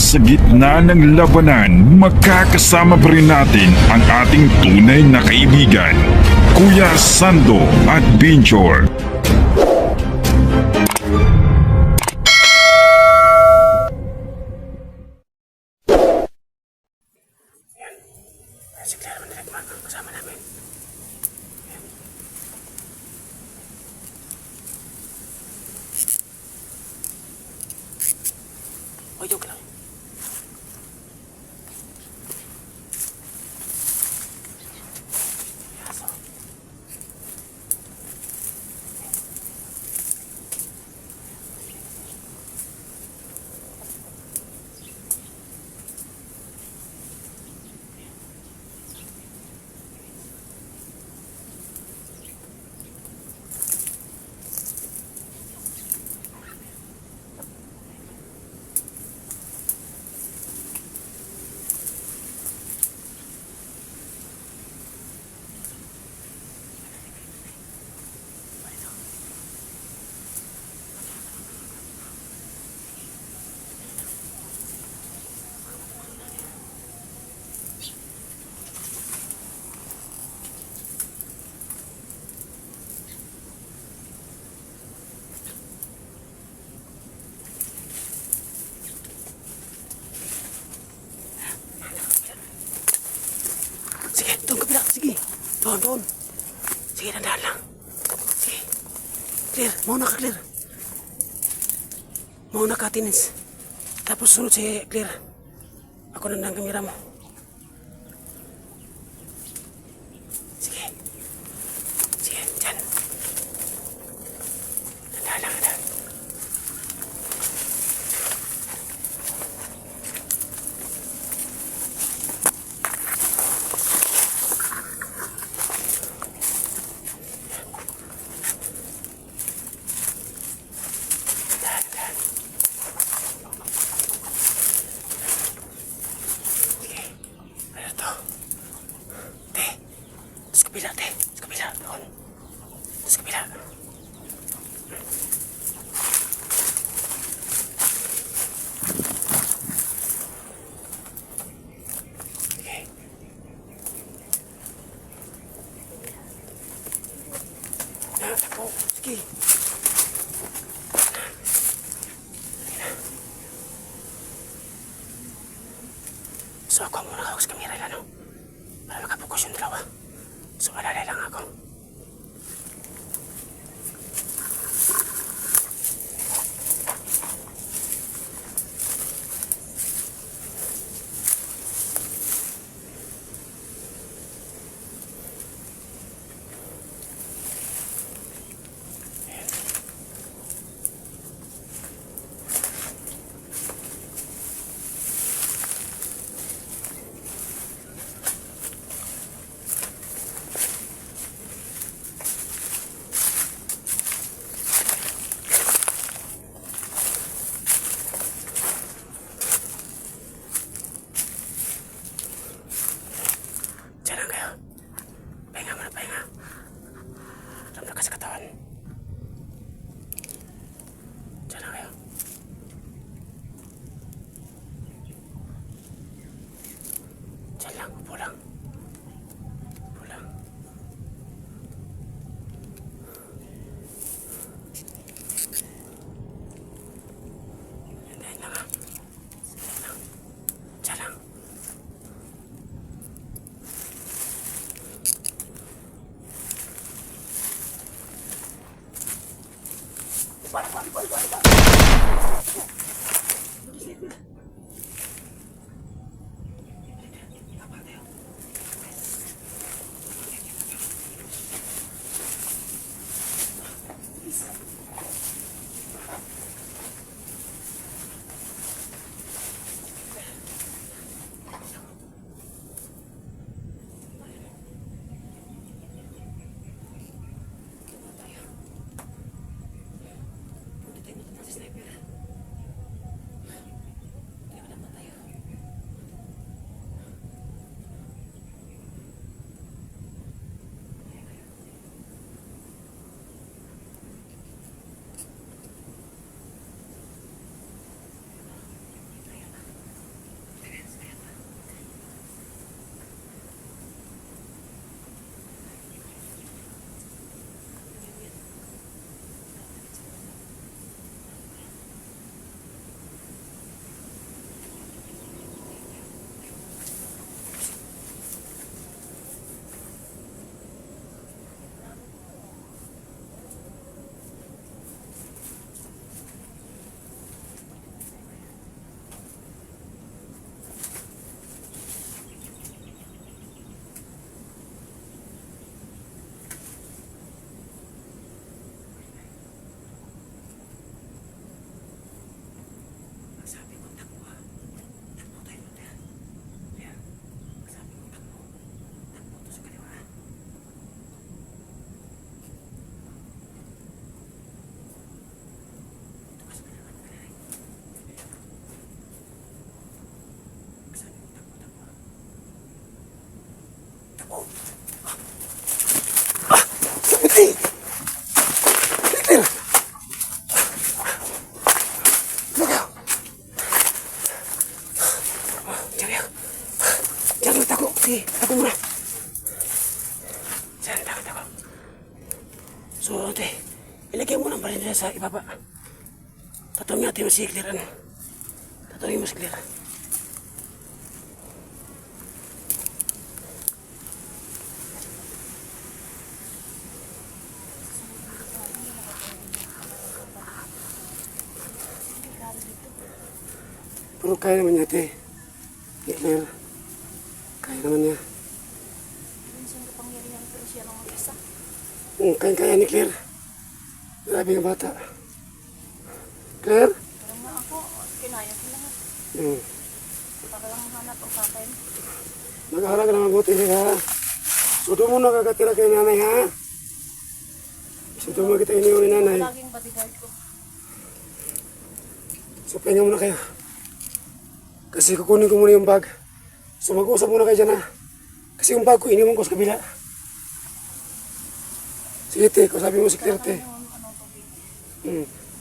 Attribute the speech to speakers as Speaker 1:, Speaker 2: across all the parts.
Speaker 1: sa gitna ng labanan, makakasama pa rin natin ang ating tunay na kaibigan, Kuya Sando Adventure.
Speaker 2: Si Clara Mandirigma, kasama namin. O, joke lang. Yaso. Sige, doon kabila. Sige. Doon. Sige, dandahan lang. Sige. Clear. Mauna ka, Clear. Mauna ka, Tines. Tapos sunod si Clear. Ako nandang kamera mo. Sige. Sige, dyan. Dandahan lang, dandahan. Sa kabila, te. Sa kabila. Doon. Sa kabila. Okay. Takbo. Sige. So, ako muna hawak sa kamera lang, no? Para makapokus yung dalawa. So, alalay lang ako. Diyan lang kayo. Pahinga muna, pahinga. Ramdam ka sa katawan. Diyan lang kayo. Diyan lang, upo lang. Upo lang. Hintayin lang, ha. Hintayin lang. Diyan lang. Toronte, ilagay mo ng baril nila sa ibaba. Tatawin natin mo si Claire, ano? Tatawin mo si Claire. Pero kaya naman niya, te. Ni Claire. Kaya naman niya.
Speaker 3: Minsan kapangyarihan pero siya lang mag-isa.
Speaker 2: Kaya ni Claire. Grabe yung bata. Claire?
Speaker 3: Pero nga ako, kinaya ko lang.
Speaker 2: Hmm.
Speaker 3: Para lang hanap ang tatay mo.
Speaker 2: Mag-aaral ka na mabuti, ha? Sudo mo na kakatira kay nanay, ha? Sudo mo kita iniwan ni nanay.
Speaker 3: Laging bodyguard ko.
Speaker 2: So, pahinga muna kayo. Kasi kukunin ko muna yung bag. So, mag-usap muna kayo dyan, ha? Kasi yung bag ko, iniwan ko sa kabila. Sige, te. Kasabi mo si Claire, te.
Speaker 3: Yung ano, tubig.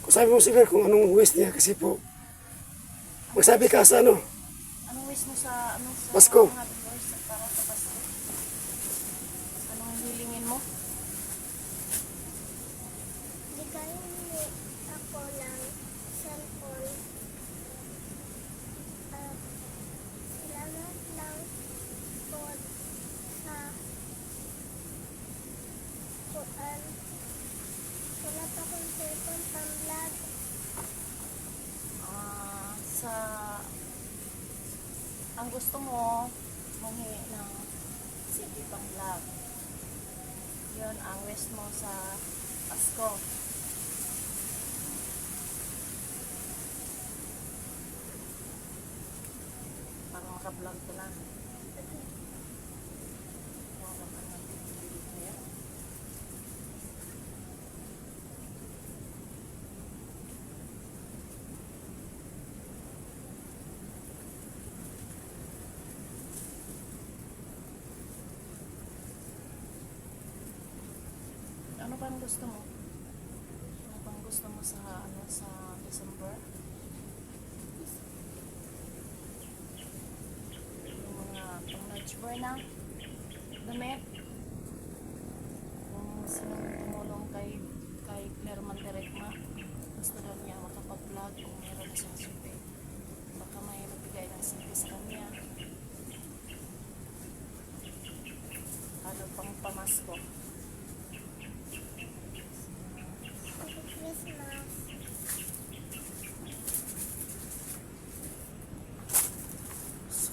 Speaker 2: Kasabi mo si Claire kung anong waste niya. Kasi po, magsabi ka sa ano.
Speaker 3: Anong wish mo sa, ano, sa
Speaker 2: Pasko.
Speaker 3: mga divorce para sa Pasko? Anong hilingin mo?
Speaker 4: Bigay mo ako lang cellphone. Salamat lang po sa kuan. Wala pa akong cellphone pang-vlog.
Speaker 3: Sa ang gusto mo manghi ng CD pang vlog. Yun ang wish mo sa Pasko. Para maka-vlog ka na. Wala ka na video. Ano bang gusto mo? Ano bang gusto mo sa ano sa December? Yung mga pang-nudge na damit. Kung sino tumulong kay Claire Manteregma, gusto daw niya makapag-vlog kung meron na siyang supe. Baka may magbigay ng supe sa kanya. Ano pang pamasko?
Speaker 4: Happy Christmas.
Speaker 2: So,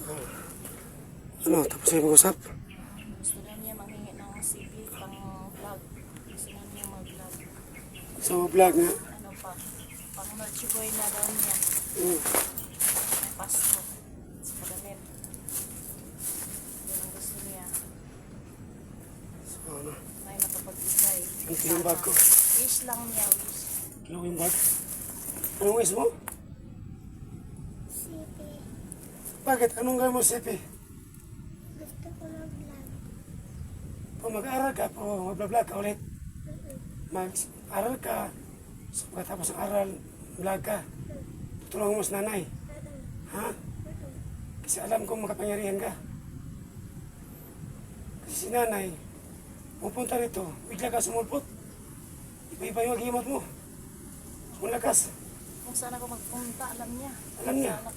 Speaker 2: ano, tapos na yung mag-usap.
Speaker 3: Gusto na niya manghingi ng CV pang vlog. Gusto na niya mag-vlog.
Speaker 2: So, vlog nga.
Speaker 3: Ano pa? Pang Marchiboy na daw niya.
Speaker 2: Mm.
Speaker 3: May Pasko. Sa pagamit. Yun ang gusto niya.
Speaker 2: So, ano,
Speaker 3: May makapagbigay.
Speaker 2: ang yung bag ko.
Speaker 3: Wish lang niya, wish.
Speaker 2: Kilo ko yung bag. Anong wish mo?
Speaker 4: City.
Speaker 2: Bakit? Anong gawin mo, Sipi?
Speaker 4: Gusto ko mag-vlog.
Speaker 2: Kung mag-aaral ka, o mag-vlog ka ulit. Mag-aral ka. So, pagkatapos ng aral, vlog ka. Tutulungan mo sa nanay. Ha? Kasi alam ko makapangyarihan ka. Kasi si nanay, pupunta rito, bigla ka sumulpot. Iba-iba yung agimot mo. Malakas.
Speaker 3: Kung saan ako magpunta, alam niya.
Speaker 2: Alam niya.
Speaker 3: Saan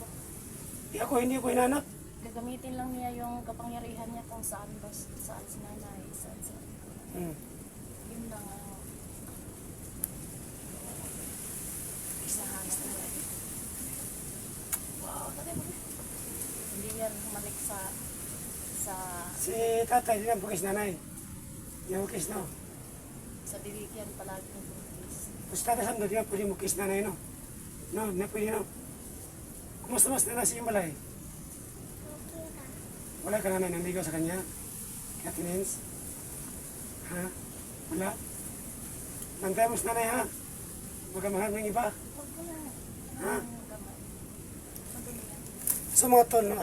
Speaker 3: ako,
Speaker 2: Hindi ko hinanap.
Speaker 3: gagamitin lang niya yung kapangyarihan niya kung saan ba, saan si nanay, saan sa... Yun lang ang... isahan niya. Wow, tatay mo. Hindi yan humalik sa...
Speaker 2: Si tatay, hindi na bukis nanay. Hindi mo kiss, no?
Speaker 3: sa diligyan palagi ng butis.
Speaker 2: Tapos tatay Sando, di na pwede mo kiss nanay, no? No, di na pwede, no? Kumusta mas nanay si Imalay?
Speaker 4: Okay ka.
Speaker 2: Wala ka nanay, nandigaw sa kanya? Katinins? Ha? Wala? Nantay mo sa nanay, ha? Huwag ka mahal ng iba.
Speaker 3: Huwag ko lang.
Speaker 2: Ha?
Speaker 3: Gamay. Madali yan.
Speaker 2: So mga tol, no,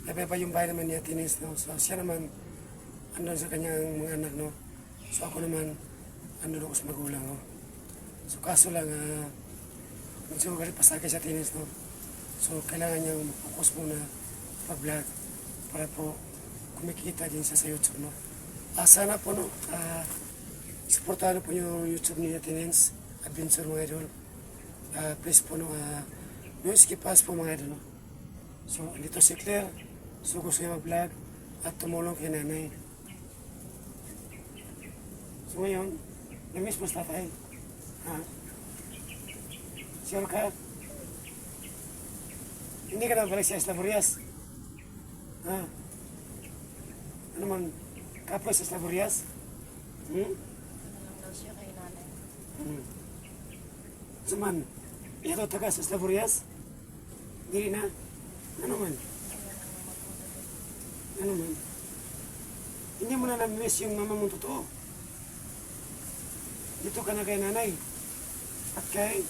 Speaker 2: labay pa yung bahay naman ni Atines, no? So siya naman, andun sa kanyang mga anak, no? So ako naman, andun ako sa magulang, no? So kaso lang, medyo galit pa sa akin sa Atines, no? So kailangan niyang mag-focus muna pag-vlog para po kumikita din siya sa YouTube, no? Sana po, no? supportahan po yung YouTube ni Atinens Adventure mga idol. Please po no, skip pass po mga idol. No? So, dito si Claire. So, gusto niya mag-vlog at tumulong kay nanay. So, ngayon, namiss mo sa tatay. Ha? Sure ka? Hindi ka na balik sa Eslavorias. Ha? Ano man, kapwa sa Eslavorias?
Speaker 3: Ano lang daw siya kay nanay.
Speaker 2: Saman, ito taga sa Eslavorias? Hindi na. Ano man? Ano man? Hindi mo na na-miss yung mama mong totoo. Dito ka na kay nanay. At kay...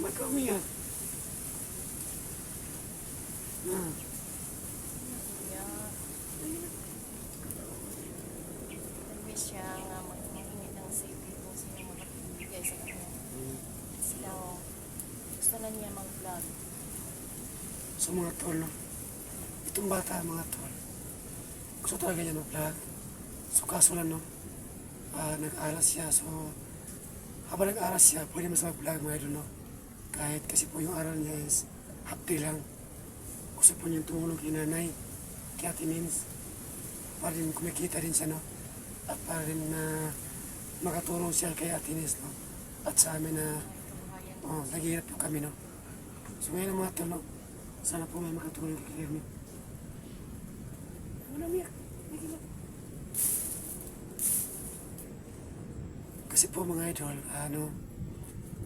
Speaker 2: Ba't ka umiyak?
Speaker 3: Kaya, nag-wish siya nga maghingi ng CP kung sino makapibigay sa kanya. Sila, gusto na niya mag-vlog.
Speaker 2: So mga tol, no? Itong bata, mga tol. Gusto talaga niya mag-vlog. So kaso lang, no? Nag-aral siya. So, habang nag-aral siya, pwede mas mag-vlog mga idol, no? Kahit kasi po yung aral niya is half day lang. Gusto po niyang tumulong kay nanay, kay Ate Nins. Para rin kumikita rin siya, no? At para rin na makatulong siya kay Ate Nins, no? At sa amin na naghihirap po kami, no? So ngayon mga tol, no? Sana po may makatulong kay Kermit. Ano umiyak? Kasi po mga idol,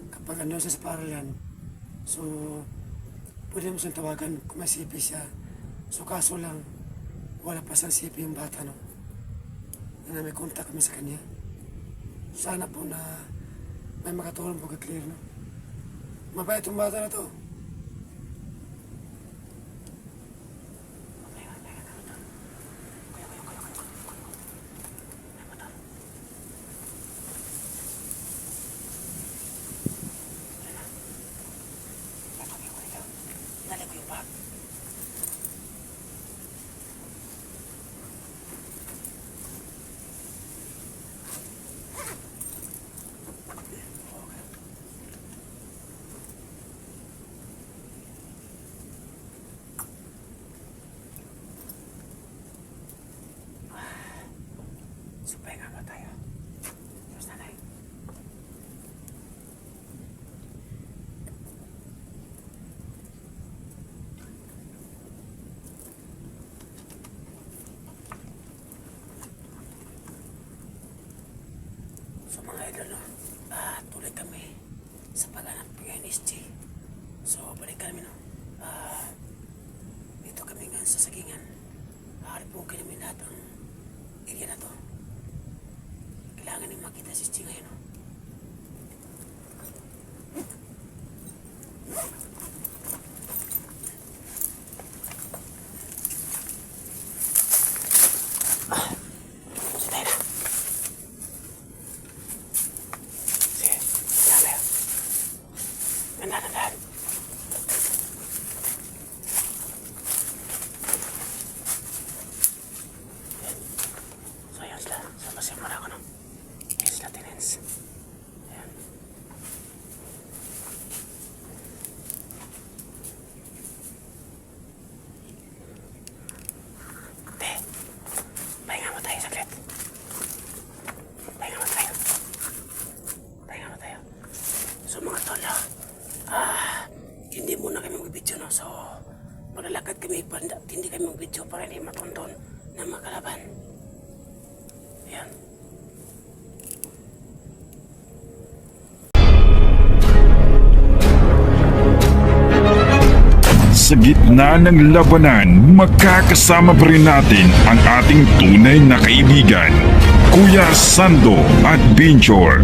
Speaker 2: kapag ano siya sa paralan, so pwede mo siyang tawagan kung may CP siya. So kaso lang, wala pa siyang CP yung bata, no? Na may contact kami sa kanya. Sana po na may makatulong po kay Claire, no? Mabait yung bata na to. Dali ko yung bag. Supaya nga ba tayo? Diyos nanay. So mga idol, no? Tuloy kami sa paghanap ng NSG. So balik kami, no? Dito kami nga sa Sagingan. Harap po kami lahat ang area na to. Kailangan nang makita si SG ngayon, no? Nandahan. So ayan sila. Sa pasimula ko, no? Ayan sila, tenants. Ayan. Te, pahinga mo tayo saglit. Pahinga mo tayo. Pahinga mo tayo. So mga tolo, hindi muna kami mag-video, no? So, maglalakad kami, hindi kami mag-video para hindi matonton na makalaban. Ayan.
Speaker 1: Sa gitna ng labanan, magkakasama pa rin natin ang ating tunay na kaibigan, Kuya Sando Adventure.